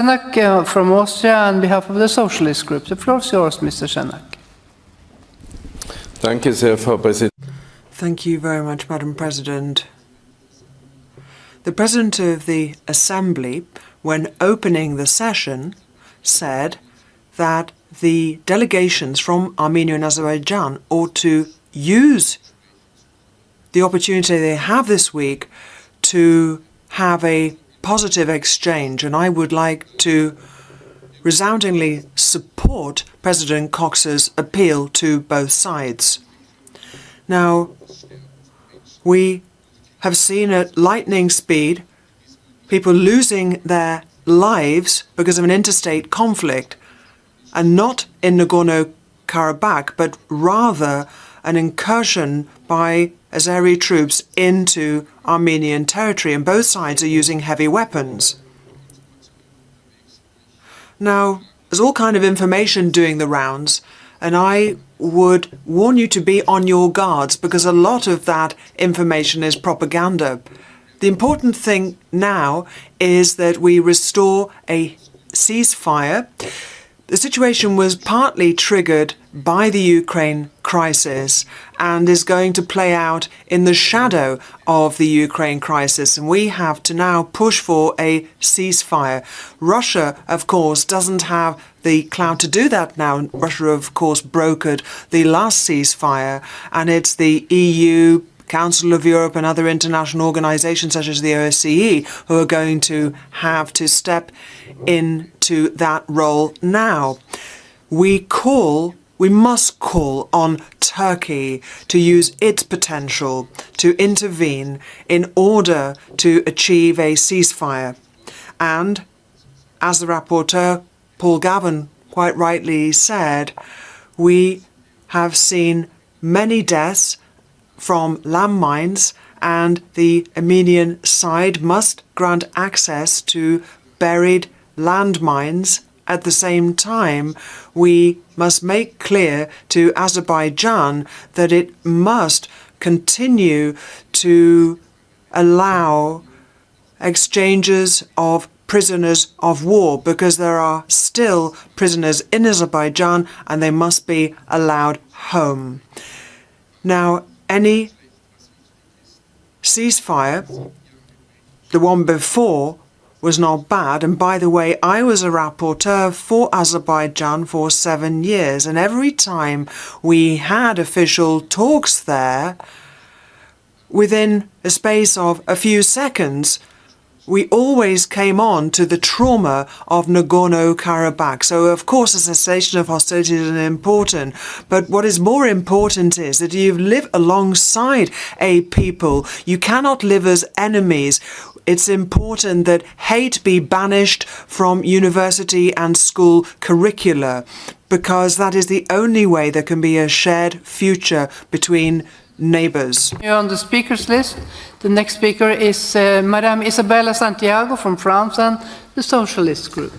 From Austria on behalf of the Socialist Group. The floor is yours, Mr. Šenaś. Danke sehr, Frau Präsidentin. Thank you very much, Madam President. The President of the Assembly, when opening the session, said that the delegations from Armenia and Azerbaijan ought to use the opportunity they have this week to have a positive exchange, and I would like to resoundingly support President Cox's appeal to both sides. Now, we have seen at lightning speed people losing their lives because of an interstate conflict, and not in Nagorno-Karabakh, but rather an incursion by Azeri troops into Armenian territory, and both sides are using heavy weapons. Now, there's all kind of information doing the rounds, and I would warn you to be on your guards because a lot of that information is propaganda. The important thing now is that we restore a ceasefire. The situation was partly triggered by the Ukraine crisis and is going to play out in the shadow of the Ukraine crisis, and we have to now push for a ceasefire. Russia, of course, doesn't have the clout to do that now. Russia, of course, brokered the last ceasefire, and it's the EU, Council of Europe and other international organizations such as the OSCE who are going to have to step into that role now. We must call on Turkey to use its potential to intervene in order to achieve a ceasefire. And as the rapporteur, Paul Gavin, quite rightly said, we have seen many deaths from landmines, and the Armenian side must grant access to buried landmines. At the same time, we must make clear to Azerbaijan that it must continue to allow exchanges of prisoners of war, because there are still prisoners in Azerbaijan and they must be allowed home. Now, any ceasefire, the one before, was not bad. And by the way, I was a rapporteur for Azerbaijan for 7 years, and every time we had official talks there, within a space of a few seconds, we always came on to the trauma of Nagorno-Karabakh. So, of course, a cessation of hostilities is important. But what is more important is that you live alongside a people. You cannot live as enemies. It's important that hate be banished from university and school curricula, because that is the only way there can be a shared future between neighbors. You're on the speakers list. The next speaker is Madame Isabella Santiago from France and the Socialist Group.